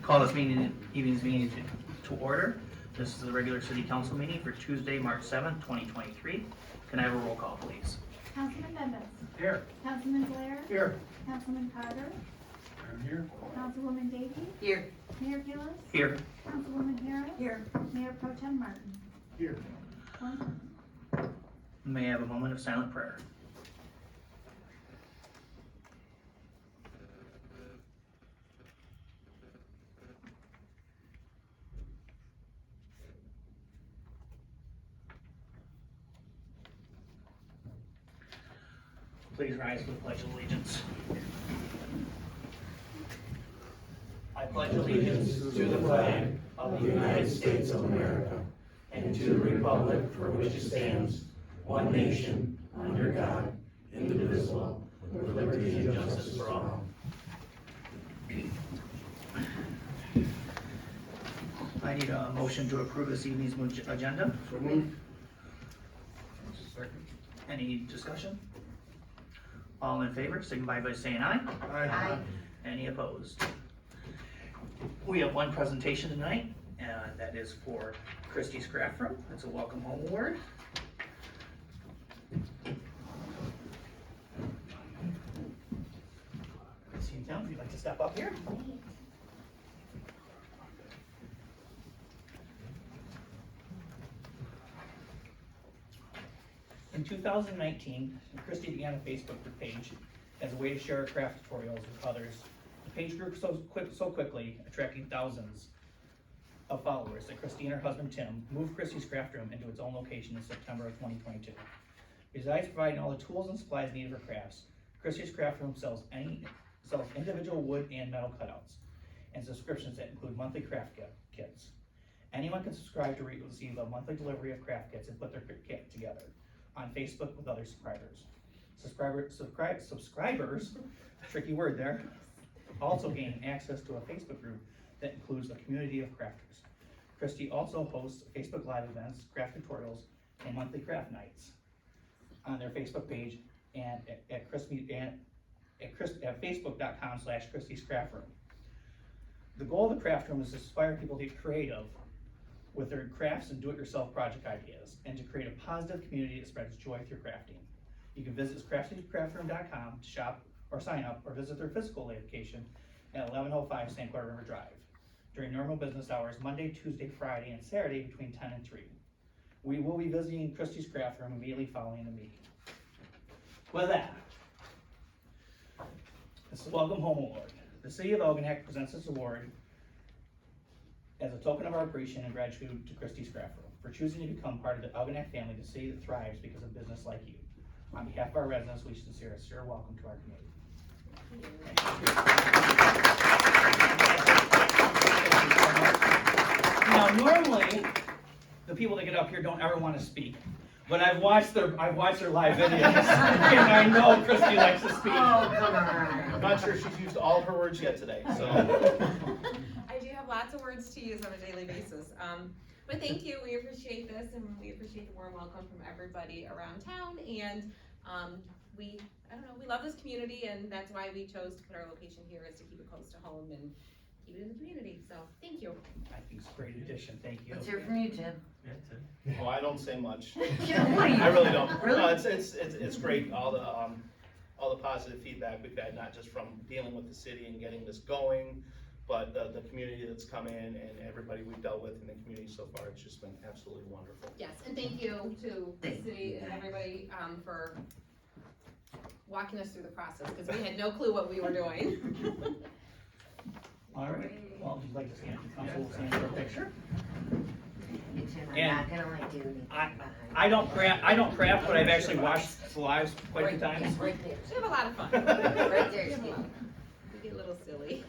Call this evening's meeting to order. This is the regular city council meeting for Tuesday, March 7th, 2023. Can I have a roll call, please? Councilman Bembas. Here. Councilman Blair. Here. Councilman Carter. I'm here. Councilwoman Davey. Here. Mayor Gillis. Here. Councilwoman Harris. Here. Mayor Pro Tem Martin. Here. May I have a moment of silent prayer? Please rise for the Pledge of Allegiance. I pledge allegiance to the flag of the United States of America and to the republic for which it stands, one nation, under God, indivisible, with liberty and justice for all. I need a motion to approve this evening's agenda. So moved. Second. Any discussion? All in favor, signify by saying aye. Aye. Any opposed? We have one presentation tonight, and that is for Christie's Craft Room. It's a Welcome Home Award. Christie and Tim, if you'd like to step up here. In 2019, Christie began a Facebook page as a way to share her craft tutorials with others. The page grew so quickly, attracting thousands of followers, that Christie and her husband Tim moved Christie's Craft Room into its own location in September of 2022. Besides providing all the tools and supplies needed for crafts, Christie's Craft Room sells individual wood and metal cutouts and subscriptions that include monthly craft kits. Anyone can subscribe to receive a monthly delivery of craft kits and put their kit together on Facebook with other subscribers, tricky word there, also gain access to a Facebook group that includes a community of crafters. Christie also hosts Facebook Live events, craft tutorials, and monthly craft nights on their Facebook page and at facebook.com/Christie's Craft Room. The goal of the craft room is to inspire people to get creative with their crafts and do-it-yourself project ideas, and to create a positive community that spreads joy through crafting. You can visit CraftiesCraftRoom.com to shop or sign up, or visit their physical location at 1105 St. Clair River Drive during normal business hours, Monday, Tuesday, Friday, and Saturday between 10 and 3. We will be visiting Christie's Craft Room immediately following the meeting. With that, it's the Welcome Home Award. The City of Algonac presents this award as a token of our appreciation and gratitude to Christie's Craft Room for choosing to become part of the Algonac family, the city that thrives because of business like you. On behalf of our residents, we sincere welcome to our community. Now, normally, the people that get up here don't ever want to speak, but I've watched their live videos, and I know Christie likes to speak. Oh, come on. I'm not sure she's used all of her words yet today, so. I do have lots of words to use on a daily basis. But thank you, we appreciate this, and we appreciate the warm welcome from everybody around town, and we love this community, and that's why we chose to put our location here, is to keep it close to home and keep it in the community, so thank you. I think it's a great addition, thank you. Let's hear from you, Tim. Oh, I don't say much. What do you- I really don't. Really? No, it's great, all the positive feedback we've had, not just from dealing with the city and getting this going, but the community that's come in and everybody we've dealt with in the community so far. It's just been absolutely wonderful. Yes, and thank you to the Thank city you. and everybody for walking us through the process, because we had no clue what we were doing. All right, well, if you'd like to stand, the council will stand for a picture. Hey, Tim, I'm And not gonna let you anything behind. I don't craft, but I've actually watched the lives quite a few times. Yes, right there. We have a lot of fun. Right there, We have a Steve. lot of fun. We get a little silly.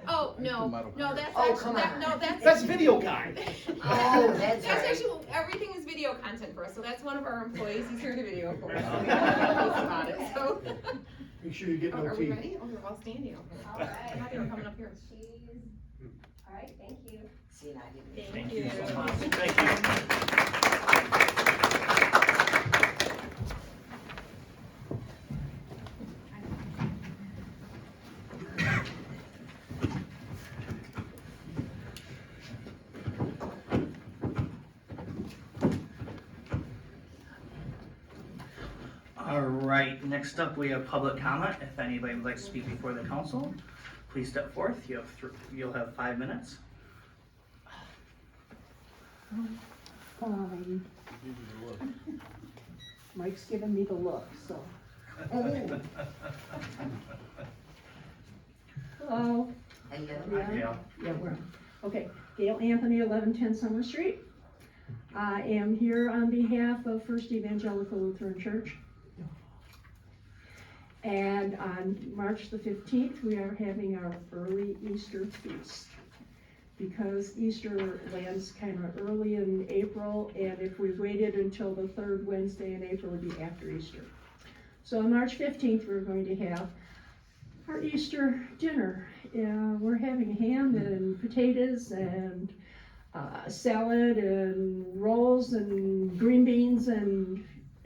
Oh, no, that's Oh, actually, come on. That's video guy. Oh, that's That's right. actually, everything is video content for us, so that's one of our employees, he's here to video for us. So we gotta post about it, so. Make sure you get no Are we teeth. ready? Oh, we're all standing up here. All right. I thought they were coming up here. All right, thank you. See, and I didn't. Thank you so much. Thank you. Next up, we have public comment. If anybody would like to speak before the council, please step forth. You'll have 5 minutes. Fine. Mike's giving me the look, so. Hello. Hey, Yeah, we're, okay. Gail Anthony, 1110 Summer Street. I am here on behalf of First Evangelical Lutheran Church. And on March the 15th, we are having our early Easter feast. Because Easter lands kind of early in April, and if we waited until the third Wednesday in April, it would be after Easter. So on March 15th, we're going to have our Easter dinner. We're having ham and potatoes and salad and rolls and green beans and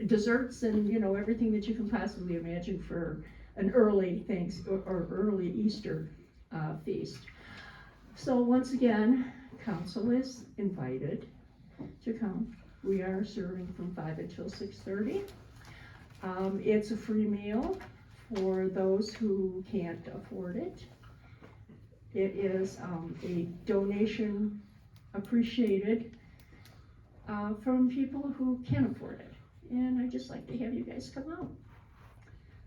desserts and, you know, everything that you can possibly imagine for an early or early Easter feast. So once again, council is invited to come. We are serving from 5 until 6:30. It's a free meal for those who can't afford it. It is a donation appreciated from people who can afford it. And I'd just like to have you guys come out.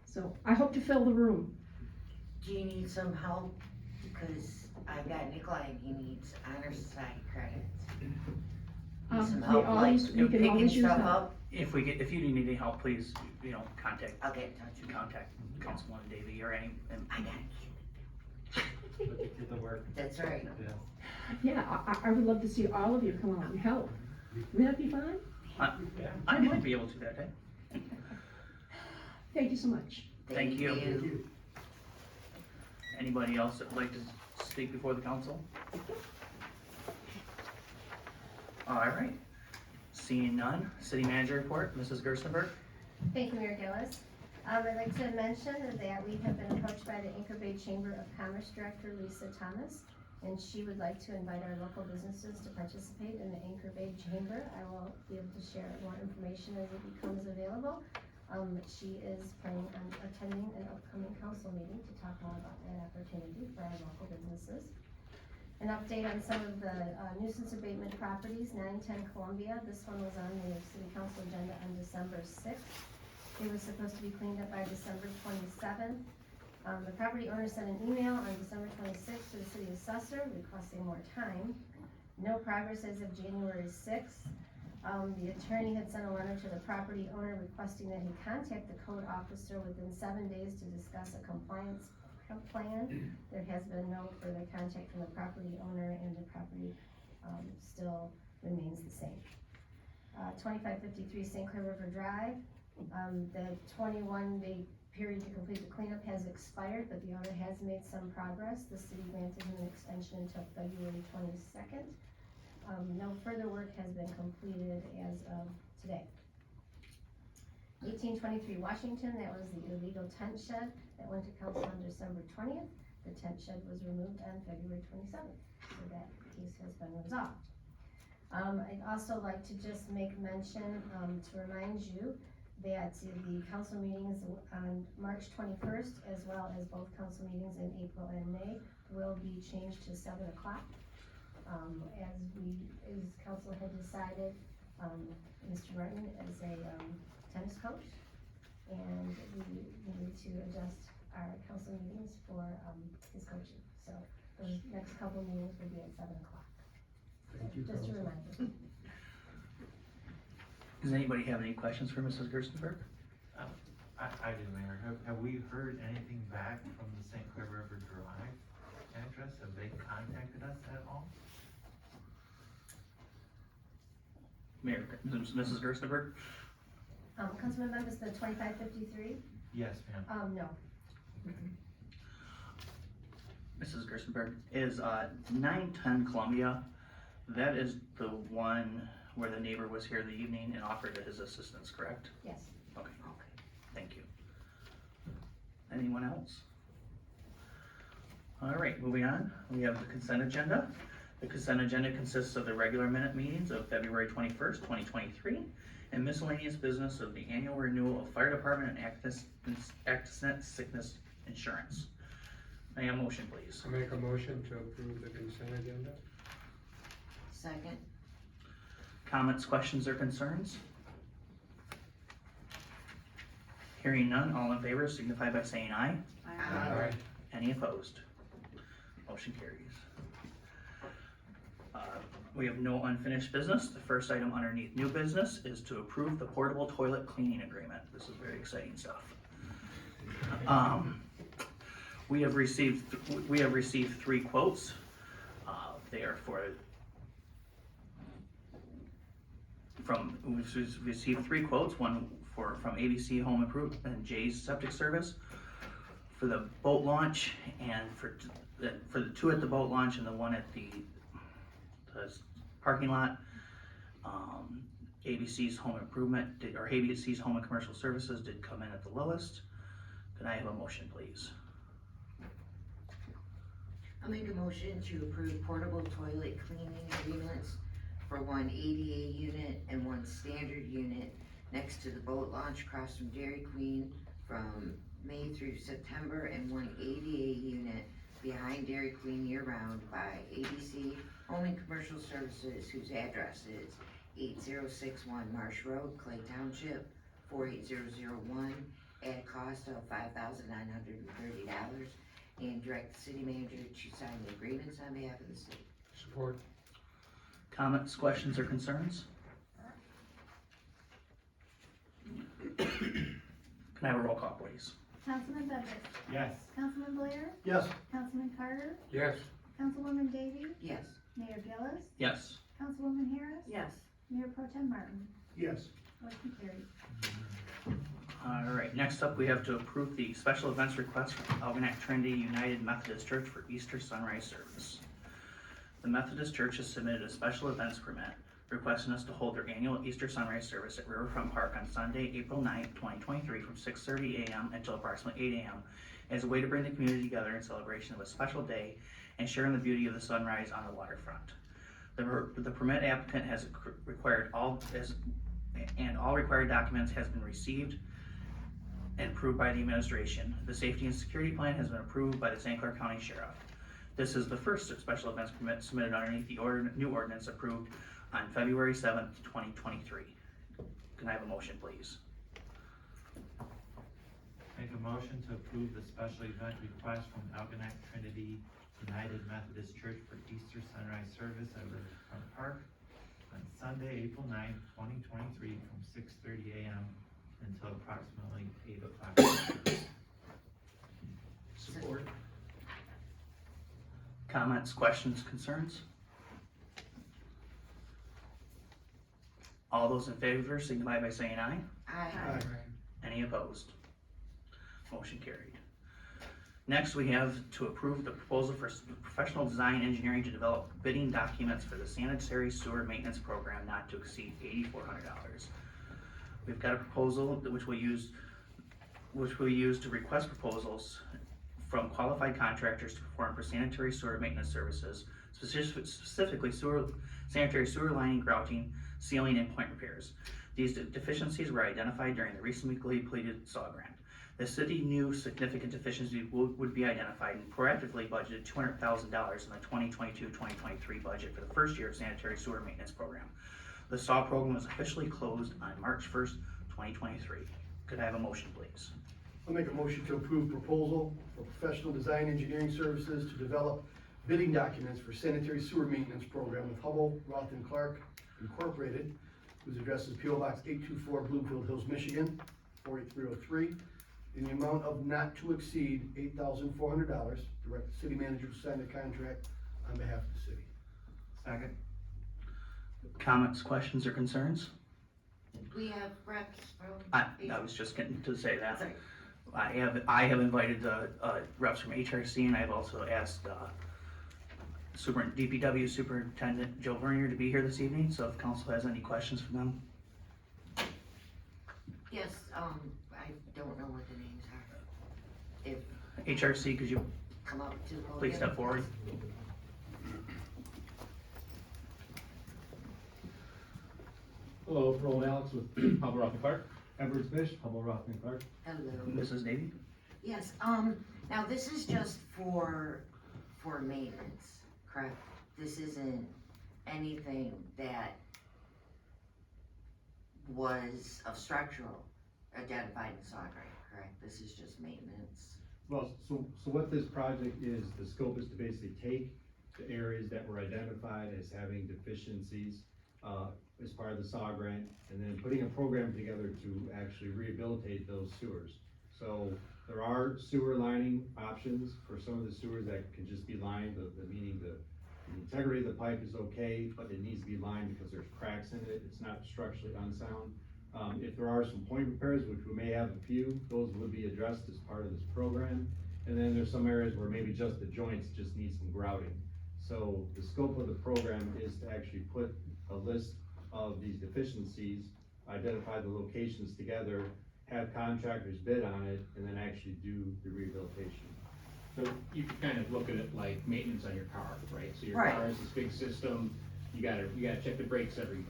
So I hope to fill the room. Do you need some help? Because I got Nikolai, he needs honor society credits. Need some help, like we can picking always use stuff help. up? If you need any help, please, contact I'll get in touch with you. Councilwoman Davy or any, and I got it. That's right. Yeah, I would love to see all of you come out and help. Would that be fun? I might be able to that day. Thank you so much. Thank you. Anybody else that would like to speak before the council? All right, seeing none, city manager report, Mrs. Gerstenberg. Thank you, Mayor Gillis. I'd like to mention that we have been approached by the Anchor Bay Chamber of Commerce Director Lisa Thomas, and she would like to invite our local businesses to participate in the Anchor Bay Chamber. I will be able to share more information as it becomes available. She is planning on attending an upcoming council meeting to talk more about that opportunity for our local businesses. An update on some of the nuisance abatement properties, 910 Columbia. This one was on the city council agenda on December 6th. It was supposed to be cleaned up by December 27th. The property owner sent an email on December 26th to the city assessor requesting more time. No progress as of January 6th. The attorney had sent a letter to the property owner requesting that he contact the code officer within 7 days to discuss a compliance plan. There has been no further contact from the property owner, and the property still remains the same. 2553 St. Clair River Drive. The 21-day period to complete the cleanup has expired, but the owner has made some progress. The city granted him an extension until February 22nd. No further work has been completed as of today. 1823 Washington, that was the illegal tent shed that went to council on December 20th. The tent shed was removed on February 27th, so that case has been resolved. I'd also like to just make mention to remind you that the council meetings on March 21st, as well as both council meetings in April and May, will be changed to 7 o'clock. As council had decided, Mr. Martin is a tennis coach, and we need to adjust our council meetings for his coaching. So the next couple meetings will be at 7 o'clock. Thank you, Just a Council. reminder. Does anybody have any questions for Mrs. Gerstenberg? I do, Mayor. Have we heard anything back from the St. Clair River Drive address? Have they contacted us at all? Mayor, Mrs. Gerstenberg? Councilman members, the 2553, Yes, ma'am. no. Mrs. Gerstenberg, is 910 Columbia, that is the one where the neighbor was here in the evening and offered his assistance, correct? Yes. Okay, thank you. Anyone else? All right, moving on, we have the consent agenda. The consent agenda consists of the regular minute meetings of February 21st, 2023, and miscellaneous business of the annual renewal of fire department and accident sickness insurance. May I have a motion, please? I make a motion to approve the consent agenda. Second. Comments, questions, or concerns? Hearing none, all in favor signify by saying aye. Aye. Any opposed? Motion carries. We have no unfinished business. The first item underneath new business is to approve the portable toilet cleaning agreement. This is very exciting stuff. We have received 3 quotes. They are we've received 3 quotes, one from ABC Home Improvement and Jay's Septic Service for the boat launch, and for the 2 at the boat launch and the 1 at the parking lot. ABC's Home Improvement, or ABC's Home and Commercial Services did come in at the lowest. Can I have a motion, please? I'll make a motion to approve portable toilet cleaning agreements for 1 ADA unit and 1 standard unit next to the boat launch across from Dairy Queen from May through September, and 1 ADA unit behind Dairy Queen year-round by ABC Home and Commercial Services, whose address is 8061 Marsh Road, Clay Township, 48001, at a cost of $5,930, and direct the city manager to sign the agreements on behalf of the city. Support. Comments, questions, or concerns? Can I have a roll call, please? Councilman Bembas, Yes. Councilman Blair, Yes. Councilman Carter, Yes. Councilwoman Davy, Yes. Mayor Gillis, Yes. Councilwoman Harris, Yes. Mayor Pro Tem Martin. Yes. Motion carried. All right, next up, we have to approve the special events request from Algonac Trinity United Methodist Church for Easter Sunrise Service. The Methodist Church has submitted a special events permit requesting us to hold their annual Easter Sunrise Service at Riverfront Park on Sunday, April 9th, 2023, from 6:30 a.m. until approximately 8 a.m. as a way to bring the community together in celebration of a special day and sharing the beauty of the sunrise on the waterfront. The permit applicant has required all required documents has been received and approved by the administration. The safety and security plan has been approved by the St. Clair County Sheriff. This is the first special events permit submitted underneath the new ordinance approved on February 7th, 2023. Can I have a motion, please? Make a motion to approve the special event request from Algonac Trinity United Methodist Church for Easter Sunrise Service at Riverfront Park on Sunday, April 9th, 2023, from 6:30 a.m. until approximately 8 o'clock. Support. Comments, questions, concerns? All those in favor signify by saying aye. Aye. Any opposed? Motion carried. Next, we have to approve the proposal for professional design engineering to develop bidding documents for the sanitary sewer maintenance program not to exceed $8,400. We've got a proposal which we'll use to request proposals from qualified contractors to perform for sanitary sewer maintenance services, specifically sanitary sewer lining, grouting, sealing, and point repairs. These deficiencies were identified during the recently completed SAW grant. The city knew significant deficiencies would be identified and proactively budgeted $200,000 in the 2022-2023 budget for the first year of sanitary sewer maintenance program. The SAW program was officially closed on March 1st, 2023. Could I have a motion, please? I'll make a motion to approve proposal for professional design engineering services to develop bidding documents for sanitary sewer maintenance program with Hubble, Roth and Clark Incorporated, whose address is P.O. Box 824, Bloomfield Hills, Michigan, 48303, in the amount of not to exceed $8,400. Direct the city manager to sign the contract on behalf of the city. Second. Comments, questions, or concerns? We have reps from. I was just getting to say that. Sorry. I have invited reps from HRC, and I've also asked DPW Superintendent Joe Vernier to be here this evening, so if council has any questions for them. Yes, I don't know what the names are. If HRC, could you come up to the podium. please step forward? Hello, Roland Alex with Hubble Roth and Clark. Edwards Fish, Hubble Roth and Clark. Hello. Mrs. Davy? Yes, now this is just for maintenance, correct? This isn't anything that was of structural identified in Saw Grant, correct? This is just maintenance. Well, so what this project is, the scope is to basically take the areas that were identified as having deficiencies, as part of the SAW grant, and then putting a program together to actually rehabilitate those sewers. So there are sewer lining options for some of the sewers that can just be lined, meaning the integrity of the pipe is okay, but it needs to be lined because there's cracks in it, it's not structurally unsound. If there are some point repairs, which we may have a few, those would be addressed as part of this program. And then there's some areas where maybe just the joints just need some grouting. So the scope of the program is to actually put a list of these deficiencies, identify the locations together, have contractors bid on it, and then actually do the rehabilitation. So you could kind of look at it like maintenance on your car, right? So your Right. car is this big system, you gotta check the brakes every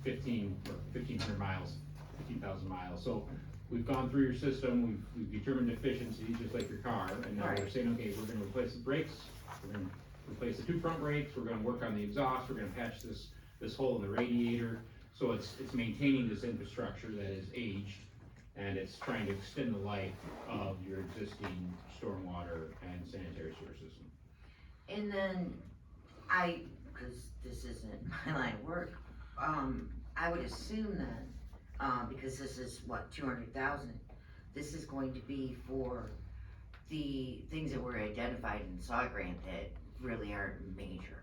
1,500 miles, 15,000 miles. So we've gone through your system, we've determined deficiencies, just like your car, and now we're Right. saying, okay, we're gonna replace the brakes, we're gonna replace the two front brakes, we're gonna work on the exhaust, we're gonna patch this hole in the radiator. So it's maintaining this infrastructure that is aged, and it's trying to extend the life of your existing stormwater and sanitary sewer system. And then cause this isn't my line of work, I would assume that, because this is what, 200,000, this is going to be for the things that were identified in the SAW grant that really aren't major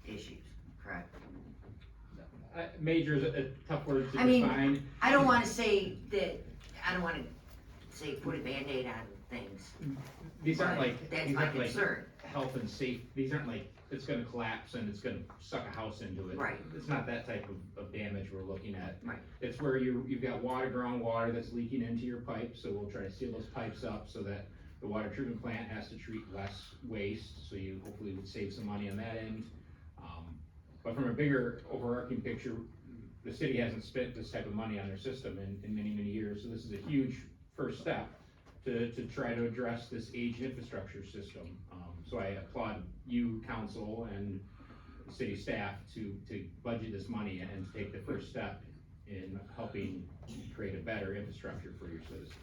issues, correct? Major is a tough word to I mean, define. I don't wanna say put a Band-Aid on things. These aren't but like, That's these my aren't like concern, health and safe, these aren't like, it's gonna collapse and it's gonna suck a house into it. Right. It's not that type of damage we're looking at. Right. It's where you've got groundwater that's leaking into your pipes, so we'll try to seal those pipes up so that the water treatment plant has to treat less waste, so you hopefully would save some money on that end. But from a bigger overarching picture, the city hasn't spent this type of money on their system in many, many years, so this is a huge first step to try to address this aged infrastructure system. So I applaud you, council, and city staff to budget this money and to take the first step in helping create a better infrastructure for your citizens.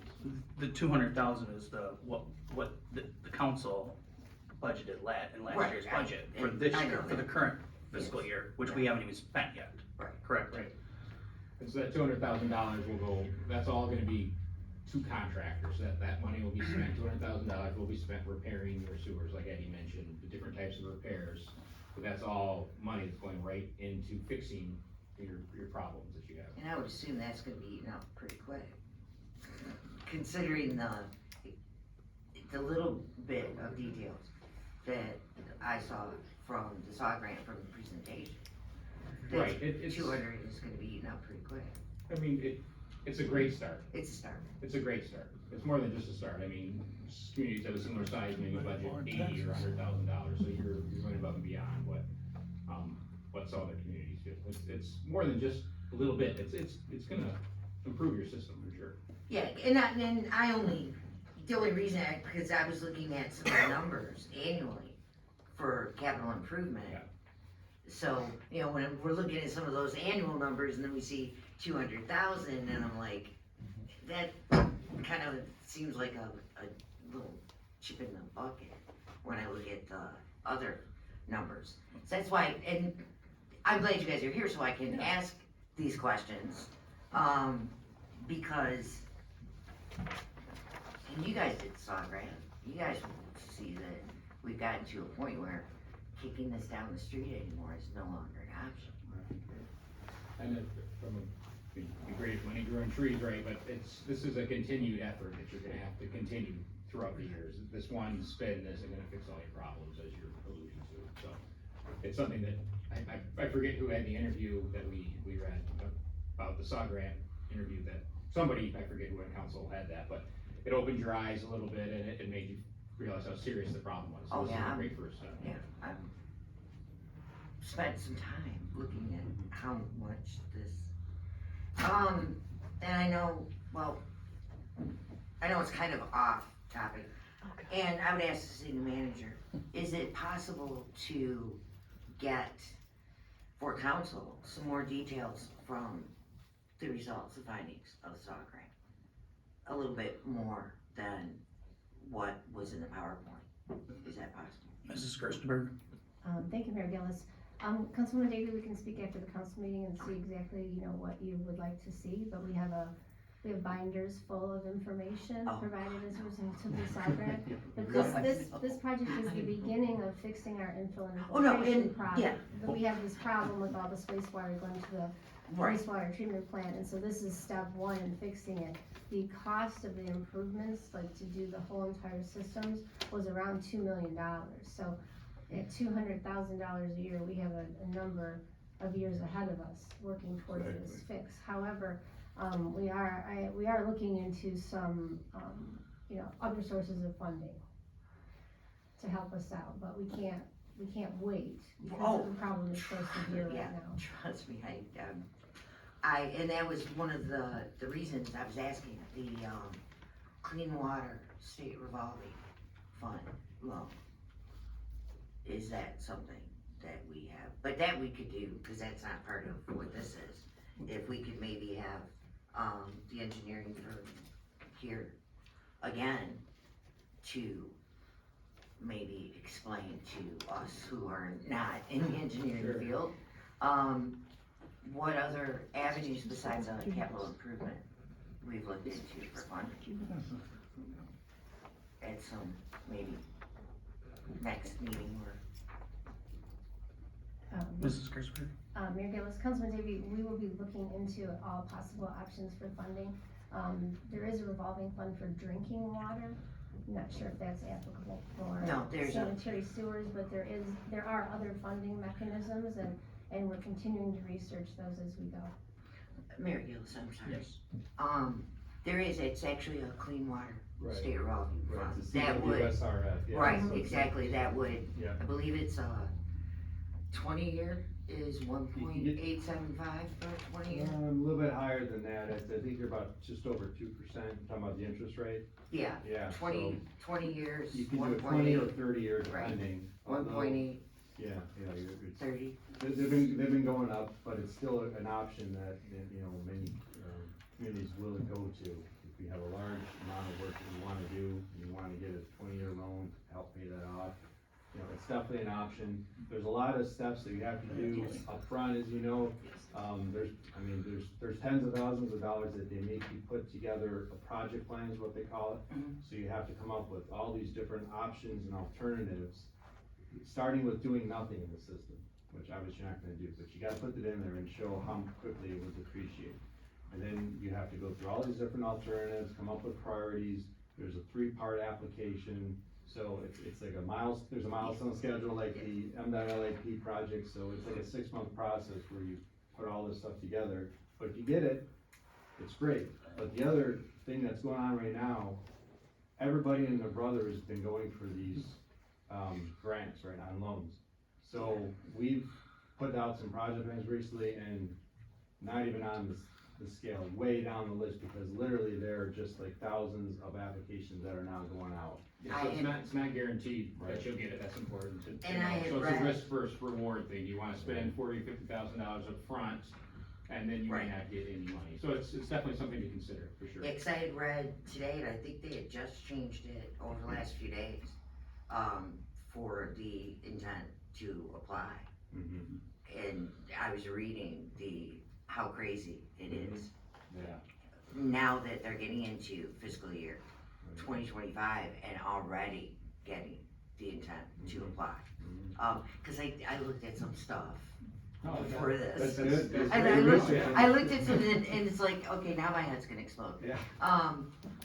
The 200,000 is what the council budgeted in last Right, year's I- budget for and this I year, know for the that. current fiscal year, which we haven't even spent yet. Right. Correct. Right. And so that $200,000 will go, that's all gonna be to contractors, that money will be spent, $200,000 will be spent repairing your sewers, like Eddie mentioned, the different types of repairs. But that's all money that's going right into fixing your problems that you have. and I would assume that's gonna be eaten up pretty quick. Considering the little bit of details that I saw from the SAW grant from the presentation. that Right, it's, 200 is gonna be eaten up pretty quick. I mean, it's a great start. It's a start. It's a great start. It's more than just a start. I mean, communities have a similar size, maybe budget $80,000 or $100,000, so you're going above and beyond what some other communities do. It's more than just a little bit. It's gonna improve your system for sure. Yeah, the only reason, because I was looking at some of the numbers annually for capital improvement. Yeah. So, when we're looking at some of those annual numbers and then we see 200,000 and I'm like, that kind of seems like a little chip in the bucket when I look at the other numbers. So that's why, and I'm glad you guys are here so I can ask these questions, because, and you guys did the SAW grant, you guys see that we've gotten to a point where kicking this down the street anymore is no longer an option. And it'd be great if money grew on trees, right, but this is a continued effort that you're gonna have to continue throughout the years. This one spin isn't gonna fix all your problems, as you're alluding to, so. It's something that, I forget who had the interview that we read about the SAW grant interview that, somebody, I forget who in council had that, but it opened your eyes a little bit and it made you realize how serious the problem was. So Oh, this is yeah. a great first step. Yeah, I'm spent some time looking at how much this, and I know, well, I know it's kind of off topic. And I would ask the city manager, is it possible to get, for council, some more details from the results, the findings of the SAW grant? A little bit more than what was in the PowerPoint. Is that possible? Mrs. Gerstenberg? Thank you, Mayor Gillis. Councilwoman Davy, we can speak after the council meeting and see exactly, what you would like to see, but we have binders full of information Oh. provided as a result of the SAW grant. But this project is the beginning of fixing our infill and Oh, no, infiltration and- problem. yeah. But we have this problem with all this wastewater going to the Right. wastewater treatment plant, and so this is step one in fixing it. The cost of the improvements, like to do the whole entire systems, was around $2 million. So at $200,000 a year, we have a number of years ahead of us working towards this fix. However, we are looking into some, other sources of funding to help us out, but we can't wait because of the problem is so severe Yeah, right now. trust me, and that was one of the reasons I was asking, the, Clean Water State Revolving Fund loan. Is that something that we have, but that we could do, cause that's not part of what this is. If we could maybe have, the engineering firm here again to maybe explain to us who are not in the engineering field, what other avenues besides a capital improvement we've looked into for funding. At some, maybe, next meeting or. Mrs. Gerstenberg? Mayor Gillis, Councilman Davy, we will be looking into all possible options for funding. There is a revolving fund for drinking water. I'm not sure if that's applicable for No, there's a- sanitary sewers, but there are other funding mechanisms, and we're continuing to research those as we go. Mary Gillis, I'm sorry. Yes. It's actually a clean water Right. state revolving Right, fund. it's a That would, CWSRF, yeah. right, So it's- exactly, that would, Yeah. I believe it's 20-year is 1.875 for a 20-year. A little bit higher than that, I think you're about just over 2%, talking about the interest rate. Yeah, Yeah, 20 years, so you can do a 20 or 1.8, 30 year Right. depending. 1.8, Yeah, it's, 30. they've been going up, but it's still an option that, many, communities will go to. If we have a large amount of work that we wanna do, and you wanna get a 20-year loan to help pay that off, it's definitely an option. There's a lot of steps that you have to do upfront, as you know. There's tens of thousands of dollars that they make you put together. A project plan is what they call it. Mhm. So you have to come up with all these different options and alternatives, starting with doing nothing in the system, which obviously you're not gonna do, but you gotta put it in there and show how quickly it would depreciate. And then you have to go through all these different alternatives, come up with priorities. There's a 3-part application. So it's like there's a milestone schedule like the M.LAP project, so it's like a 6-month process where you put all this stuff together. But if you get it, it's great. But the other thing that's going on right now, everybody and their brother has been going for these, grants right now, on loans. So we've put out some project plans recently and not even on the scale, way down the list, because literally there are just like thousands of applications that are now going out. Yeah, so I it's not guaranteed Right. that you'll get it, that's important to And know. I had So it's a read- risk versus reward thing, you wanna spend $40,000-50,000 up front, and then you may Right. not get any money, so it's definitely something to consider, for sure. Yeah, 'cause I had read today, and I think they had just changed it over the last few days, for the intent to apply. And I was reading how crazy it is Yeah. now that they're getting into fiscal year 2025 and already getting the intent to apply. Cause I looked at some stuff Oh, before that's this. good. That's And very I looked research. at some and it's like, okay, now my head's gonna explode. Yeah.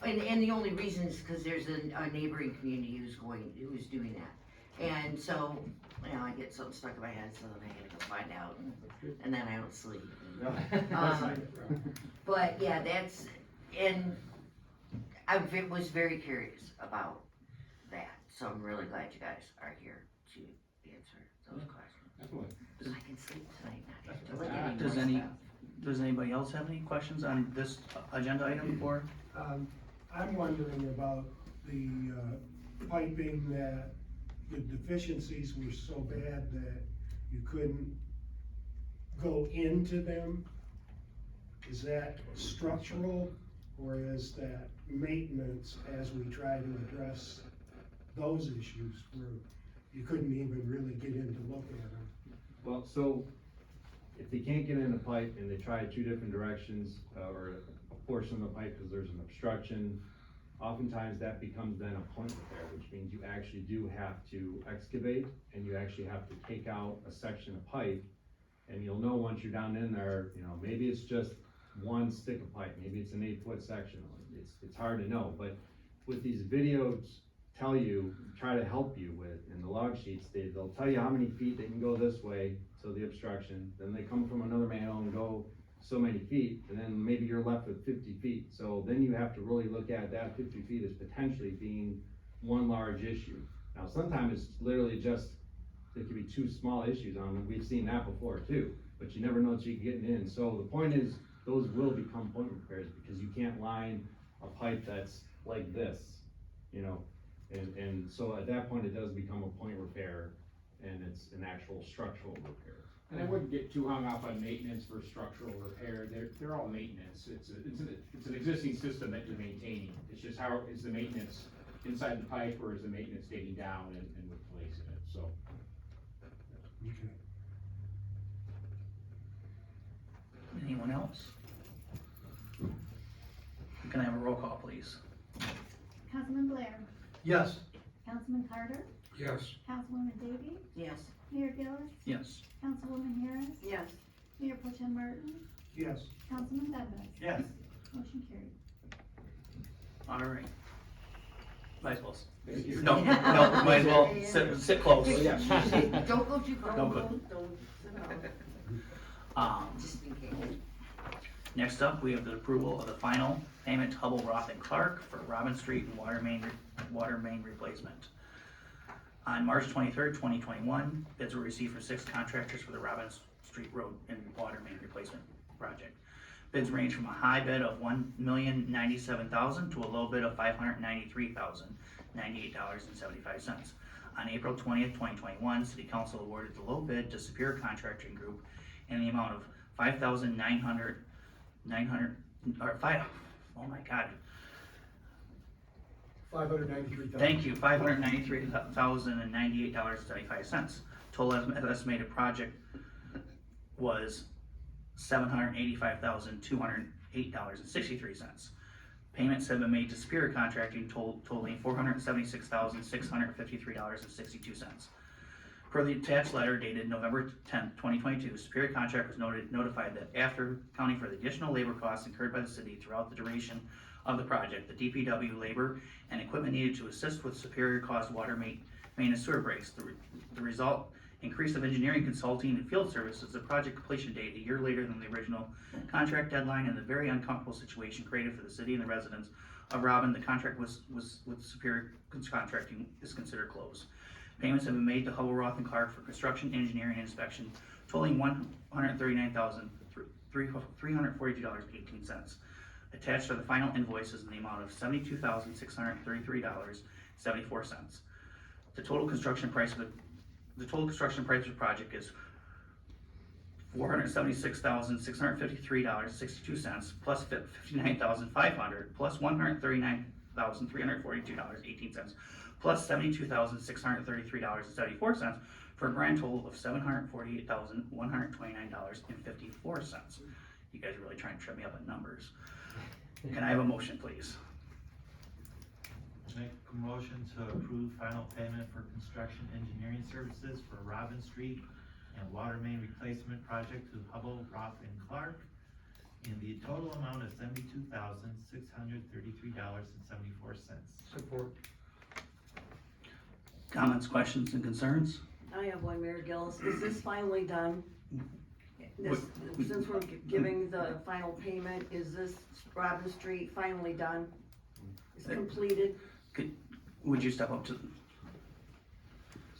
And the only reason is cause there's a neighboring community who's doing that. And so, I get something stuck in my head, so then I gotta go find out, and then I don't sleep. But yeah, and I was very curious about that, so I'm really glad you guys are here to answer those questions. Definitely. I can sleep tonight, not have to. Does anybody else have any questions on this agenda item for? I'm wondering about the piping, that the deficiencies were so bad that you couldn't go into them. Is that structural, or is that maintenance as we try to address those issues where you couldn't even really get in to look at them? Well, so if they can't get in the pipe and they try two different directions, or a portion of the pipe because there's an obstruction, oftentimes that becomes then a point repair, which means you actually do have to excavate and you actually have to take out a section of pipe. And you'll know once you're down in there, you know, maybe it's just one stick of pipe, maybe it's an 8-foot section. It's hard to know, but with these videos tell you, try to help you with, in the log sheets, they'll tell you how many feet they can go this way, so the obstruction, then they come from another manhole and go so many feet, and then maybe you're left with 50 feet. So then you have to really look at that 50 feet as potentially being one large issue. Now, sometimes it's literally just, it could be two small issues on them, we've seen that before too, but you never know until you're getting in. So the point is, those will become point repairs, because you can't line a pipe that's like this, you know? And so at that point, it does become a point repair, and it's an actual structural repair. And I wouldn't get too hung up on maintenance for structural repair, they're all maintenance, it's an existing system that you're maintaining. It's just how is the maintenance inside the pipe, or is the maintenance digging down and replacing it, so. Okay. Anyone else? Can I have a roll call, please? Councilman Blair, Yes. Councilman Carter, Yes. Councilwoman Davy, Yes. Mayor Gillis, Yes. Councilwoman Harris, Yes. Mayor Pro Tem Martin, Yes. Councilman Bembas. Yes. Motion carried. All right. Might as well. Thank you. No, might as well sit close. Don't go too close. Don't go. Don't sit down. Just in case. Next up, we have the approval of the final payment to Hubble, Roth and Clark for Robin Street and water main replacement. On March 23rd, 2021, bids were received from 6 contractors for the Robin Street Road and water main replacement project. Bids range from a high bid of $1,097,000 to a low bid of $593,098.75. On April 20th, 2021, City Council awarded the low bid to Superior Contracting Group in the amount of $593,000. Thank you, $593,098.75. Total estimated project was $785,208.63. Payments have been made to Superior Contracting totaling $476,653.62. Per the attached letter dated November 10th, 2022, Superior Contract was notified that after accounting for the additional labor costs incurred by the city throughout the duration of the project, the DPW labor and equipment needed to assist with Superior caused water main and sewer breaks. The result, increase of engineering, consulting, and field services, the project completion date a year later than the original contract deadline, and the very uncomfortable situation created for the city and the residents of Robin. The contract was with Superior Contracting is considered closed. Payments have been made to Hubble, Roth and Clark for construction, engineering, and inspection, totaling $139,342.18. Attached are the final invoices in the amount of $72,633.74. The total construction price of the project is $476,653.62 plus $59,500 plus $139,342.18 plus $72,633.74 for a grand total of $748,129.54. You guys are really trying to trip me up on numbers. Can I have a motion, please? Make a motion to approve final payment for construction engineering services for Robin Street and water main replacement project to Hubble, Roth and Clark in the total amount of $72,633.74. Support. Comments, questions, and concerns? I have one, Mayor Gillis. Is this finally done? Since we're giving the final payment, is this Robin Street finally done? Is it completed? Would you step up to?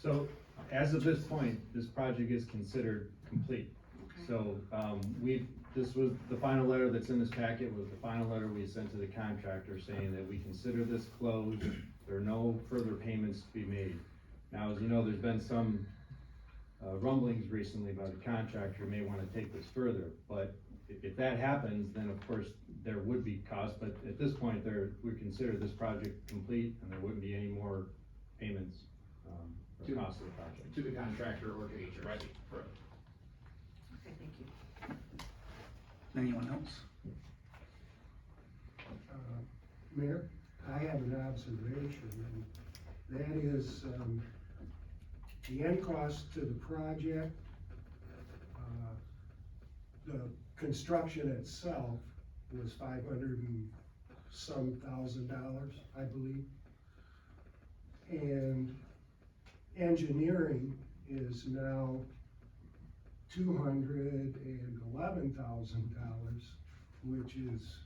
So, as of this point, this project is considered complete. So, this was, the final letter that's in this packet was the final letter we sent to the contractor saying that we consider this closed. There are no further payments to be made. Now, as you know, there's been some rumblings recently by the contractor may wanna take this further, but if that happens, then of course, there would be costs, but at this point, we consider this project complete, and there wouldn't be any more payments, or costs of the project. To the contractor or to HRC. Right. Okay, thank you. Anyone else? Mayor, I have an observation, and that is, the end cost to the project, the construction itself was $500 and some thousand, I believe. And engineering is now $211,000, which is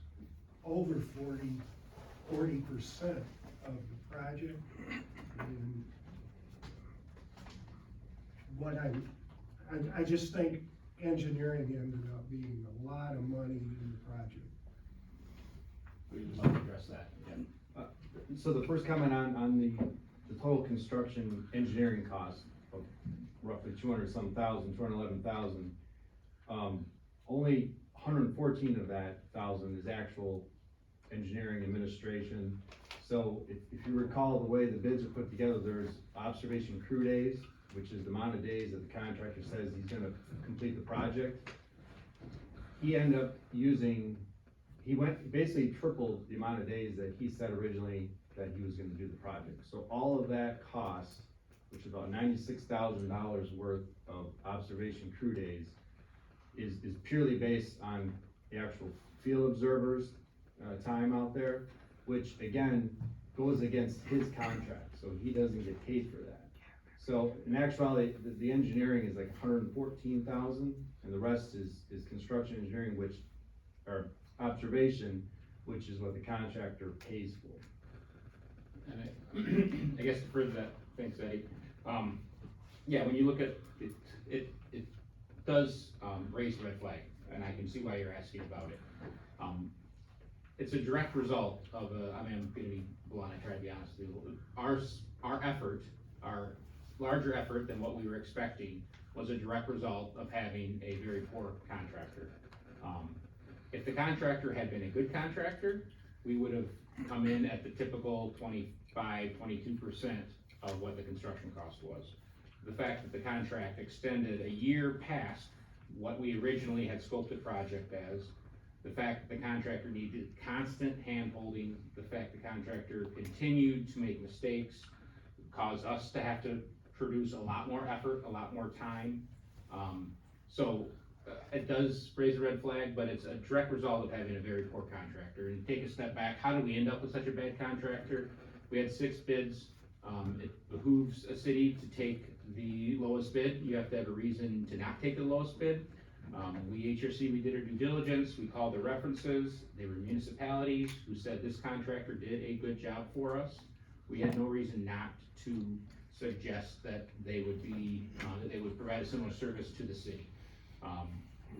over 40% of the project. And what I just think engineering ended up being a lot of money in the project. We'd love to address that, yeah. So the first comment on the total construction engineering cost of roughly 211,000, only 114 of that thousand is actual engineering administration. So if you recall the way the bids are put together, there's observation crew days, which is the amount of days that the contractor says he's gonna complete the project. He ended up basically tripled the amount of days that he said originally that he was gonna do the project. So all of that cost, which is about $96,000 worth of observation crew days, is purely based on the actual field observers, time out there, which again, goes against his contract, so he doesn't get paid for that. So in actuality, the engineering is like 114,000, and the rest is construction engineering, or observation, which is what the contractor pays for. And I guess to further that, thanks Eddie, yeah, when you look at it, it does, raise the red flag, and I can see why you're asking about it. It's a direct result of I'm gonna be blunt, I try to be honest with you. Our effort, our larger effort than what we were expecting was a direct result of having a very poor contractor. If the contractor had been a good contractor, we would have come in at the typical 25–22% of what the construction cost was. The fact that the contract extended a year past what we originally had scoped the project as, the fact that the contractor needed constant hand-holding, the fact the contractor continued to make mistakes, caused us to have to produce a lot more effort, a lot more time. It does raise a red flag, but it's a direct result of having a very poor contractor. And take a step back, how did we end up with such a bad contractor? We had 6 bids. It behooves a city to take the lowest bid. You have to have a reason to not take the lowest bid. HRC, we did our due diligence, we called the references, they were municipalities who said this contractor did a good job for us. We had no reason not to suggest that they would provide a similar service to the city.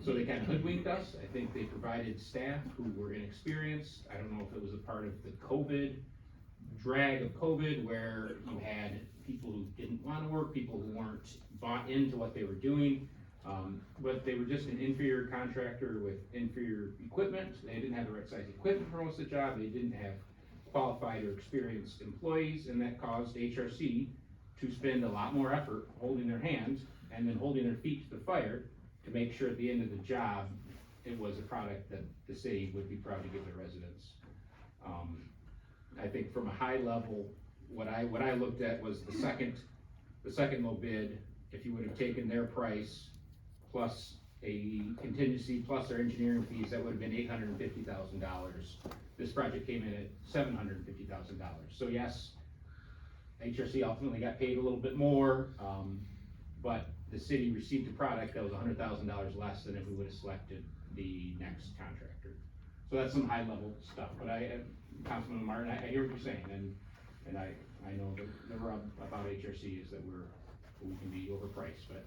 So they kind of hoodwinked us. I think they provided staff who were inexperienced. I don't know if it was a part of the drag of COVID, where you had people who didn't want to work, people who weren't bought into what they were doing. But they were just an inferior contractor with inferior equipment. They didn't have the right size equipment for most of the job. They didn't have qualified or experienced employees, and that caused HRC to spend a lot more effort holding their hands and then holding their feet to the fire to make sure at the end of the job, it was a product that the city would be proud to give their residents. I think from a high level, what I looked at was the second low bid. If you would have taken their price plus a contingency plus their engineering fees, that would have been $850,000. This project came in at $750,000. So yes, HRC ultimately got paid a little bit more, but the city received a product that was $100,000 less than if we would have selected the next contractor. So that's some high level stuff, but Councilman Martin, I hear what you're saying, and I know the rub about HRC is that we're who can be overpriced, but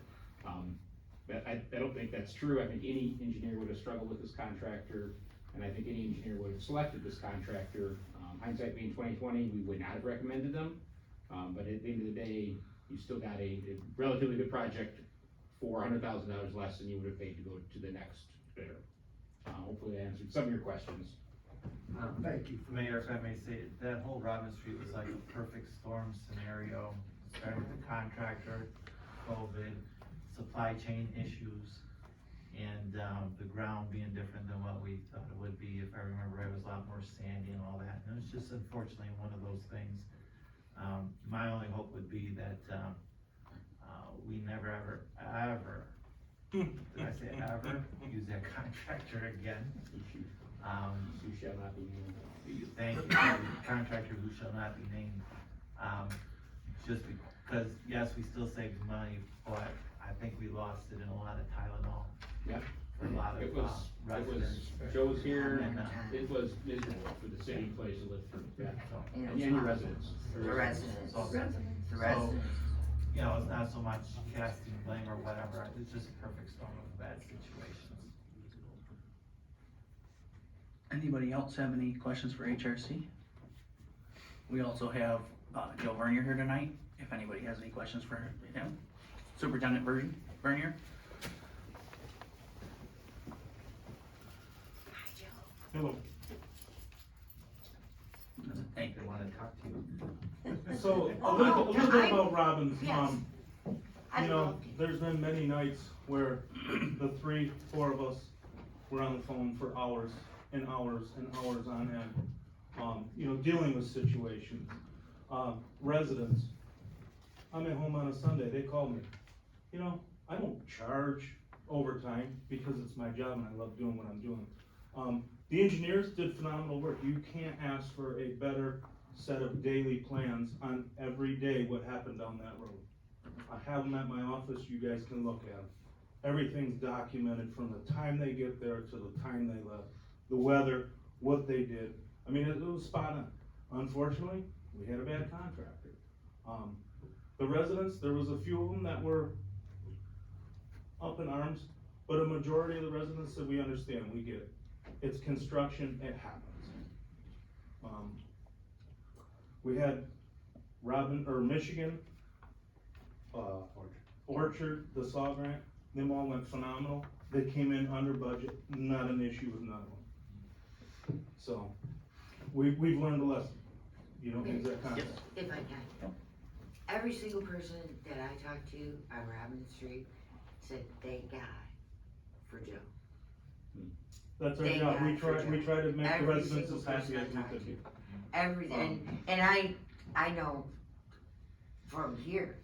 I don't think that's true. I think any engineer would have struggled with this contractor, and I think any engineer would have selected this contractor. Hindsight being 2020, we would not have recommended them, but at the end of the day, you still got a relatively good project for $100,000 less than you would have paid to go to the next bidder. Hopefully I answered some of your questions. Thank you. Mayor, if I may say, that whole Robin Street was like a perfect storm scenario, starting with the contractor, COVID, supply chain issues, and, the ground being different than what we thought it would be. If I remember, it was a lot more sandy and all that, and it's just unfortunately one of those things. My only hope would be that, we never, ever, did I say ever, use that contractor again. Who shall not be named. Thank you, contractor who shall not be named. Just because, yes, we still saved money, but I think we lost it in a lot of Tylenol. Yep. For a lot of, residents. Joe's here, And, it was miserable for the city place to live through, yeah. So, And your residents. The residents, So- the residents. You know, it's not so much casting blame or whatever, it's just a perfect storm of bad situations. Anybody else have any questions for HRC? We also have, Joe Vernier here tonight, if anybody has any questions for him. Superintendent Vernier? Hello. Hank, they wanna talk to you. So, a little bit about Robbins, Yes. you know, there's been many nights where the 3-4 of us were on the phone for hours and hours and hours on end, you know, dealing with situations. Residents, I'm at home on a Sunday, they call me, you know, I don't charge overtime because it's my job and I love doing what I'm doing. The engineers did phenomenal work. You can't ask for a better set of daily plans on every day what happened down that road. I have them at my office, you guys can look at them. Everything's documented from the time they get there to the time they left. The weather, what they did. I mean, it was spot on. Unfortunately, we had a bad contractor. The residents, there was a few of them that were up in arms, but a majority of the residents said, we understand, we get it. It's construction, it happens. We had Michigan, Orchard, the SAW grant, them all went phenomenal. They came in under budget, not an issue with none of them. So, we've learned a lesson. You don't use that concept. If I can. Every single person that I talked to on Robin Street said, thank God for Joe. That's our Thank job. God We for try to make the Every residents single as happy person as I we talked could to. be. Everything, and I know from here,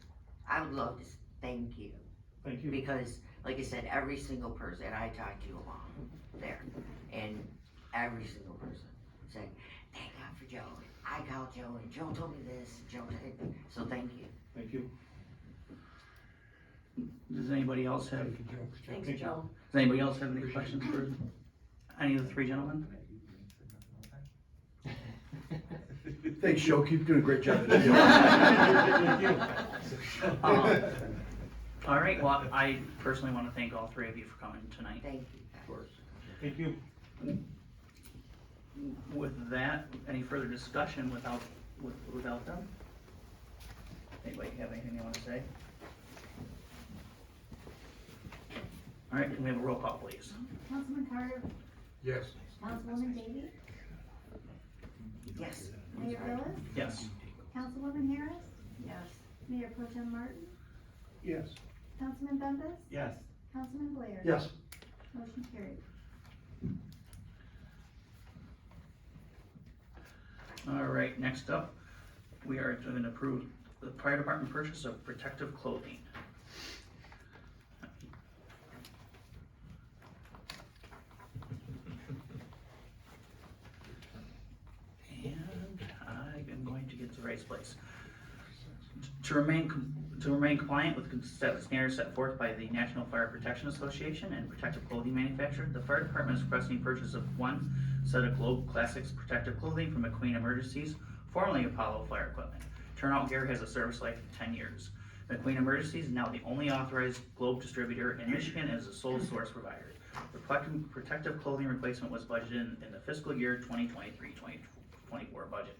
I would love to thank you. Thank you. Because, like I said, every single person I talked to along there, and every single person said, thank God for Joe. I called Joe, and Joe told me this, Joe did, so thank you. Thank you. Does anybody else have, Thank you, Joe. Thanks, Thank you. Joe. does anybody else have any questions for any of the three gentlemen? Thanks, Joe, keep doing a great job. All right, well, I personally want to thank all three of you for coming tonight. Thank you, guys. Thank you. With that, any further discussion without them? Anybody have anything they want to say? All right, can we have a roll call, please? Councilman Carter, Yes. Councilwoman Davy, Yes. Mayor Billis, Yes. Councilwoman Harris, Yes. Mayor Pro Tem Martin, Yes. Councilman Bembas, Yes. Councilman Blair. Yes. Motion carried. All right, next up, we are going to approve the fire department purchase of protective clothing. And I am going to get to the right place. To remain compliant with the standards set forth by the National Fire Protection Association and protective clothing manufacturer, the fire department is requesting purchase of one set of Globe Classics protective clothing from McQueen Emergencies, formerly Apollo Fire Equipment. Turnout gear has a service life of 10 years. McQueen Emergencies is now the only authorized Globe distributor in Michigan as a sole source provider. Protective clothing replacement was budgeted in the fiscal year 2023-2024 budget.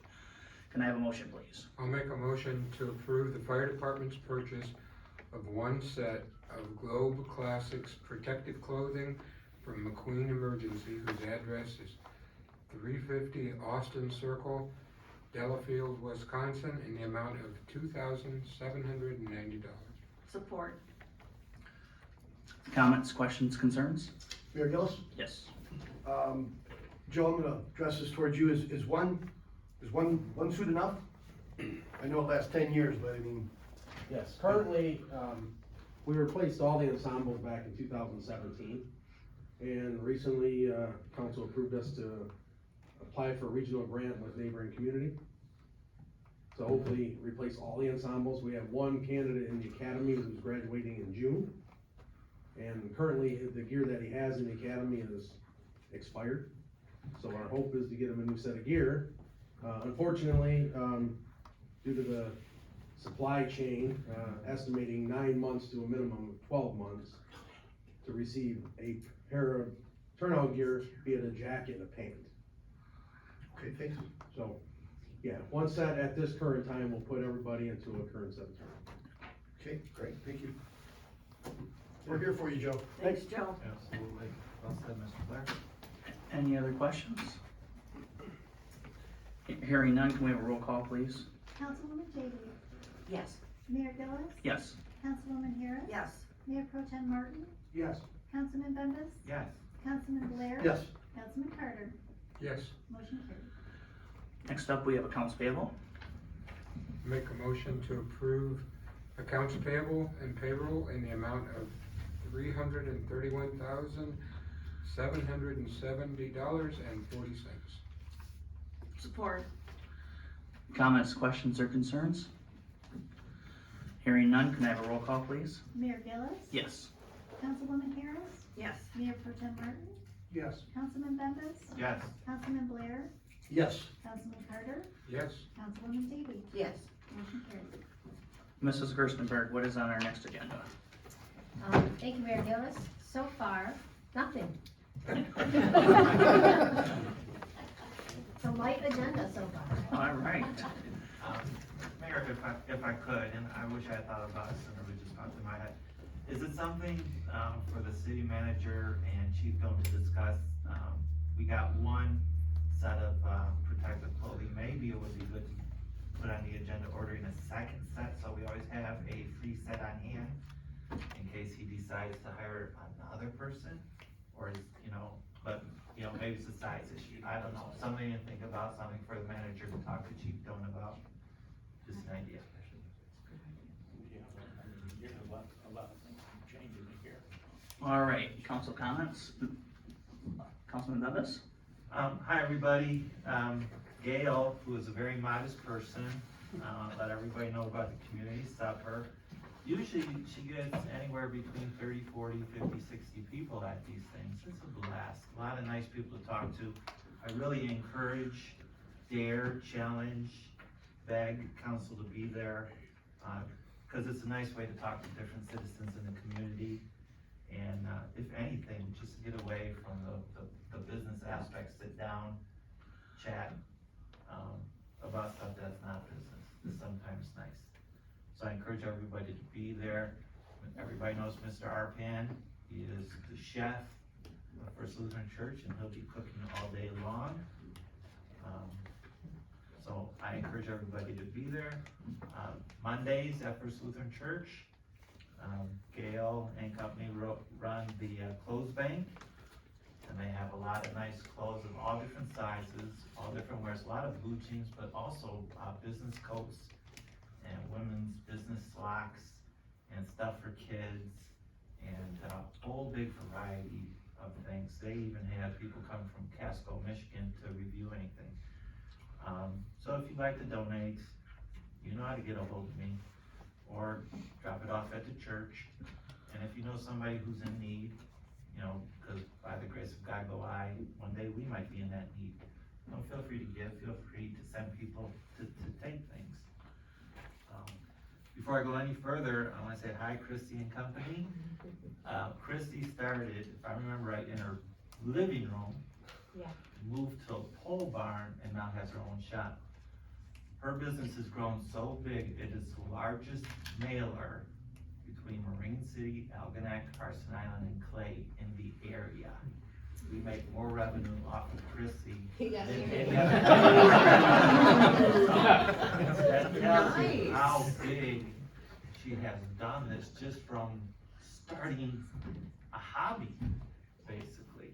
Can I have a motion, please? I'll make a motion to approve the fire department's purchase of one set of Globe Classics protective clothing from McQueen Emergency, whose address is 350 Austin Circle, Delafield, Wisconsin, in the amount of $2,790. Support. Comments, questions, concerns? Mayor Gillis? Yes. Joe, I'm gonna address this towards you. Is one suit enough? I know it lasts 10 years, but I mean, Yes, currently, we replaced all the ensembles back in 2017. And recently, council approved us to apply for a regional grant with neighboring community. To hopefully replace all the ensembles. We have one candidate in the academy who's graduating in June. And currently, the gear that he has in the academy is expired. So our hope is to get him a new set of gear. Unfortunately, due to the supply chain, estimating 9 months to a minimum of 12 months to receive a pair of turnout gear, be it a jacket and a pant. okay, thanks. So, yeah, one set at this current time will put everybody into a current set of turnout. Okay, great, thank you. We're here for you, Joe. Thanks, Joe. Absolutely. Well said, Mr. Blair. Any other questions? Hearing none, can we have a roll call, please? Councilwoman Davey, Yes. Mayor Gillis, Yes. Councilwoman Harris. Yes. Mayor Pro Tem Martin, Yes. Councilman Bembas, Yes. Councilman Blair. Yes. Councilman Carter, Yes, motion carried. Next up, we have accounts payable. make a motion to approve accounts payable and payroll in the amount of $331,770.40. Support. Comments, questions, or concerns? Hearing none, can I have a roll call, please? Mayor Gillis, Yes. Councilwoman Harris, Yes. Mayor Pro Tem Martin, Yes. Councilman Bembas, Yes. Councilman Blair, Yes. Councilman Carter, Yes, Councilwoman Davey, Yes. motion carried. Mrs. Gerstenberg, what is on our next agenda? Thank you, Mayor Gillis. So far, nothing. It's a light agenda so far. All right. Mayor, if I could, and I wish I had thought about it sooner, it just popped in my head. Is it something, for the city manager and chief Doan to discuss? We got one set of, protective clothing. Maybe it would be good to put on the agenda ordering a second set, so we always have a free set on hand in case he decides to hire another person, or, but, maybe it's a size issue. I don't know. Something to think about, something for the manager to talk to Chief Doan about. Just an idea. All right, council comments? Councilman Bembas? Hi, everybody. Gail, who is a very modest person, let everybody know about the community supper. Usually, she gets anywhere between 30, 40, 50, 60 people at these things. It's a blast. A lot of nice people to talk to. I really encourage, dare, challenge, beg council to be there, because it's a nice way to talk to different citizens in the community. And if anything, just to get away from the business aspects, sit down, chat about stuff that's not business. It's sometimes nice. So I encourage everybody to be there. Everybody knows Mr. Arpan. He is the chef of First Lutheran Church, and he'll be cooking all day long. So I encourage everybody to be there. Mondays at First Lutheran Church, Gail and company run the clothes bank, and they have a lot of nice clothes of all different sizes, all different wears, a lot of blue jeans, but also business coats and women's business slacks and stuff for kids, and a whole big variety of things. They even had people come from Casco, Michigan to review anything. So if you'd like to donate, you know how to get a hold of me, or drop it off at the church. And if you know somebody who's in need, because by the grace of God go I, one day we might be in that need. Feel free to give, feel free to send people to take things. Before I go any further, I wanna say hi, Christy and company. Christy started, if I remember right, in her living room. Yeah. Moved to a pole barn and now has her own shop. Her business has grown so big, it is the largest mailer between Marine City, Algonac, Carson Island, and Clay in the area. We make more revenue off of Chrissy Yes, than you any do. other. That tells you how Nice. big she has done this just from starting a hobby, basically.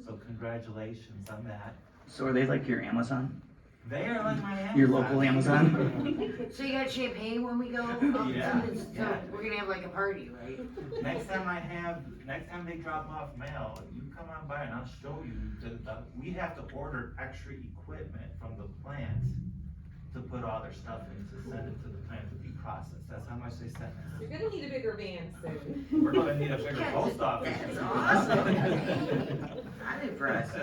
So congratulations on that. So are they like your Amazon? They are like my Amazon. Your local Amazon? So you got champagne when we go up Yeah, to this, so yeah. we're gonna have like a party, right? Next time they drop off mail, you come on by and I'll show you we have to order extra equipment from the plant to put all their stuff in, to send it to the plant to be processed. That's how much they send us. You're gonna need a bigger van soon. We're gonna need a bigger post office. That's awesome. I'm impressed.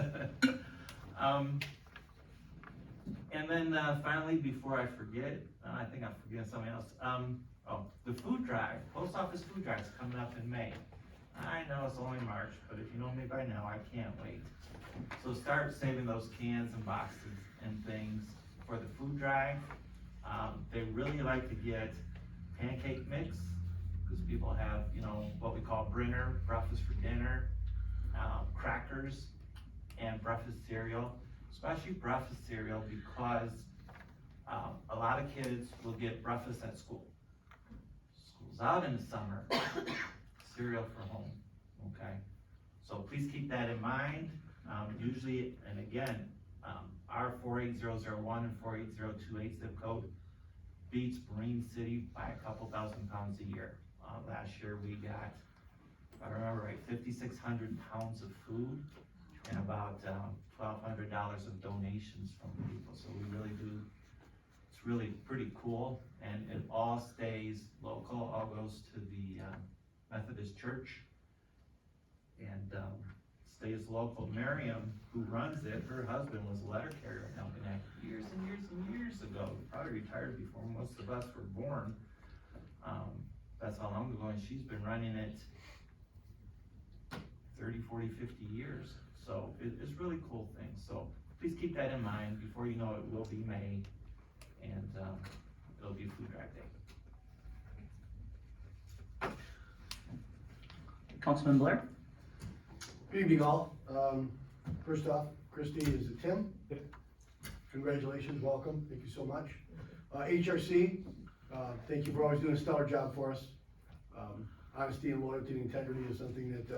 And then, finally, before I forget, I think I'm forgetting something else, the food drive, post office food drive is coming up in May. I know it's only March, but if you know me by now, I can't wait. So start saving those cans and boxes and things for the food drive. They really like to get pancake mix, because people have, what we call Brinner, breakfast for dinner, crackers, and breakfast cereal, especially breakfast cereal, because a lot of kids will get breakfast at school. School's out in the summer, cereal for home, okay? So please keep that in mind. Usually, and again, our 48001 and 48028 zip code beats Marine City by a couple thousand pounds a year. Last year we got, if I remember right, 5,600 pounds of food and about $1,200 of donations from people. So we really do, it's really pretty cool, and it all stays local, all goes to the Methodist Church, and stays local. Miriam, who runs it, her husband was a letter carrier in Algonac years and years and years ago, probably retired before most of us were born. That's how long ago, and she's been running it 30, 40, 50 years. So it's really cool thing. So please keep that in mind. Before you know it, will be May, and it'll be Food Drive Day. Councilman Blair? Good evening, all. First off, Christie, is it Tim? Congratulations, welcome, thank you so much. HRC, thank you for always doing a stellar job for us. Honesty and loyalty and integrity is something that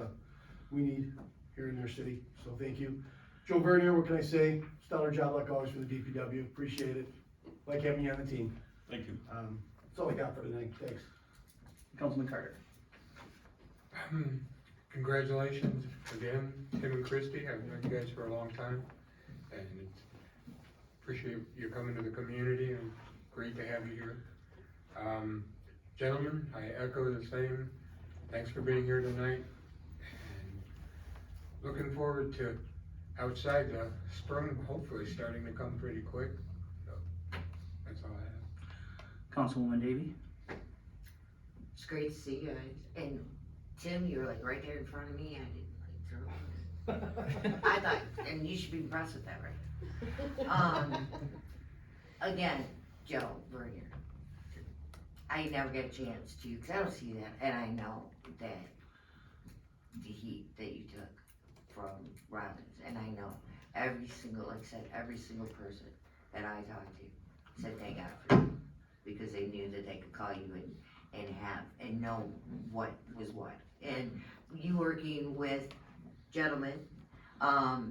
we need here in their city, so thank you. Joe Vernier, what can I say? Stellar job like always for the DPW, appreciate it. Like having you on the team. Thank you. That's all I got for tonight, thanks. Councilman Carter? Congratulations again, Tim and Christie. I've known you guys for a long time, and appreciate you coming to the community, and great to have you here. Gentlemen, I echo the same. Thanks for being here tonight, and looking forward to outside the spring, hopefully starting to come pretty quick. So that's all I have. Councilwoman Davy? It's great to see you guys, and Tim, you were like right there in front of me, I didn't like throw. I thought, and you should be impressed with that, right? Again, Joe Vernier, I never get a chance to, cause I don't see that, and I know that the heat that you took from Robbins, and I know every single, like I said, every single person that I talked to said thank God for you, because they knew that they could call you and know what was what. And you working with gentlemen, I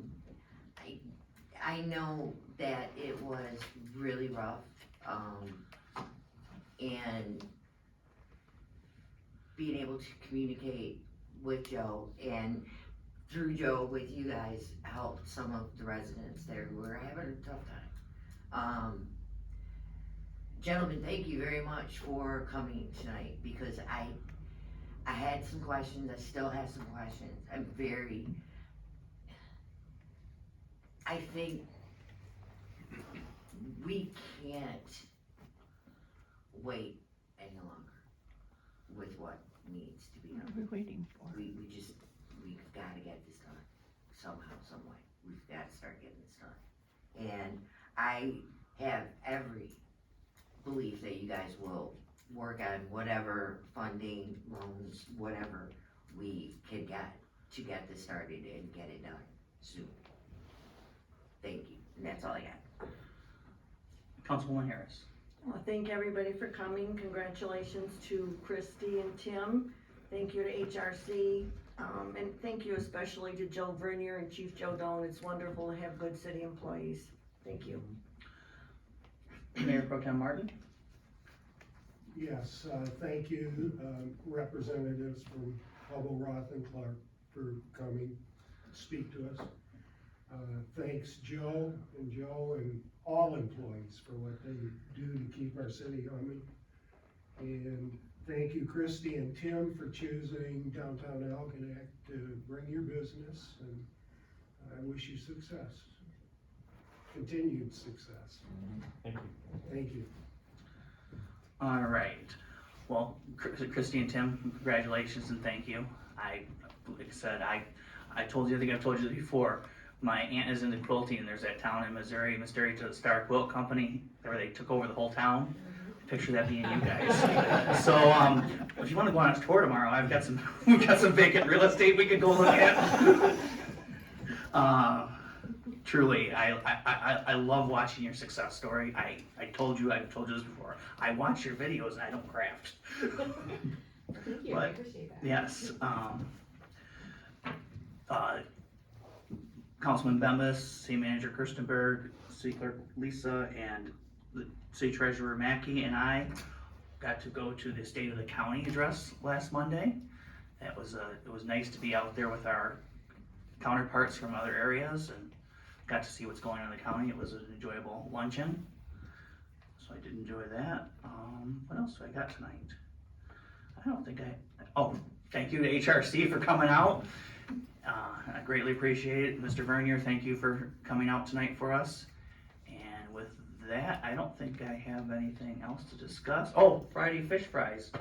know that it was really rough, and being able to communicate with Joe and through Joe with you guys helped some of the residents there who were having a tough time. Gentlemen, thank you very much for coming tonight, because I had some questions, I still have some questions. I think we can't wait any longer with what needs to be What done. are we waiting for? We've gotta get this done somehow, some way. We've gotta start getting this done. And I have every belief that you guys will work on whatever funding, loans, whatever we can get to get this started and get it done soon. Thank you, and that's all I got. Councilwoman Harris. I wanna thank everybody for coming. Congratulations to Christy and Tim. Thank you to HRC. And thank you especially to Joe Vernier and Chief Joe Doan. It's wonderful to have good city employees. Thank you. Mayor Pro Tem Martin. Yes, thank you, representatives from Hubble, Roth, and Clark for coming to speak to us. Thanks Joe and all employees for what they do to keep our city humming. And thank you Christy and Tim for choosing downtown Algonac to bring your business, and I wish you success, continued success. Thank you. Thank you. All right. Well, Christy and Tim, congratulations and thank you. Like I said, I told you, I think I've told you this before, my aunt is into quilting, and there's that town in Missouri, to the Star Quilt Company, where they took over the whole town. Picture that being you guys. So, if you wanna go on a tour tomorrow, we've got some vacant real estate we could go look at. Truly, I love watching your success story. I've told you this before. I watch your videos and I don't craft. Thank you, I But, appreciate that. yes, Councilman Bemis, City Manager Kirstenberg, City Clerk Lisa, and the City Treasurer Mackey and I got to go to the State of the County address last Monday. It was nice to be out there with our counterparts from other areas and got to see what's going on in the county. It was an enjoyable luncheon, so I did enjoy that. What else do I got tonight? I don't think thank you to HRC for coming out. I greatly appreciate it. Mr. Vernier, thank you for coming out tonight for us. And with that, I don't think I have anything else to discuss. Oh, Friday fish fries.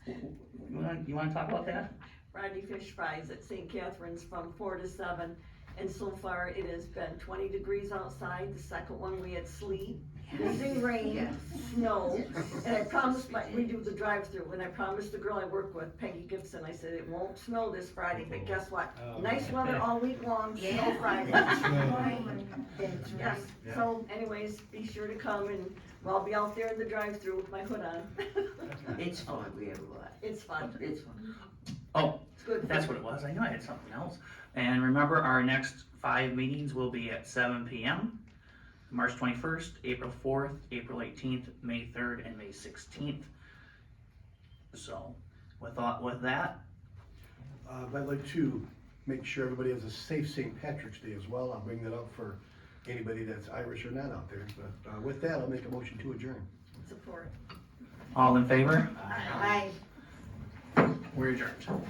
You wanna talk about that? Friday fish fries at St. Catherine's from 4 to 7. And so far, it has been 20 degrees outside. The second one, we had sleet, freezing rain, Yes. snow. And I promised we do the drive-through, and I promised the girl I work with, Peggy Gibson, I said, it won't snow this Friday, but guess what? Nice weather all week long, snow Yeah. Friday. That's Yes, right. so anyways, be sure to come, and I'll be out there in the drive-through with my hood on. It's fun, we have a lot. It's fun. It's fun. Oh, It's good. that's what it was. I knew I had something else. And remember, our next 5 meetings will be at 7 p.m. March 21st, April 4th, April 18th, May 3rd, and May 16th. So, with that, I'd like to make sure everybody has a safe St. Patrick's Day as well. I'll bring that up for anybody that's Irish or not out there. But with that, I'll make a motion to adjourn. Support. all in favor? Bye. We're adjourned.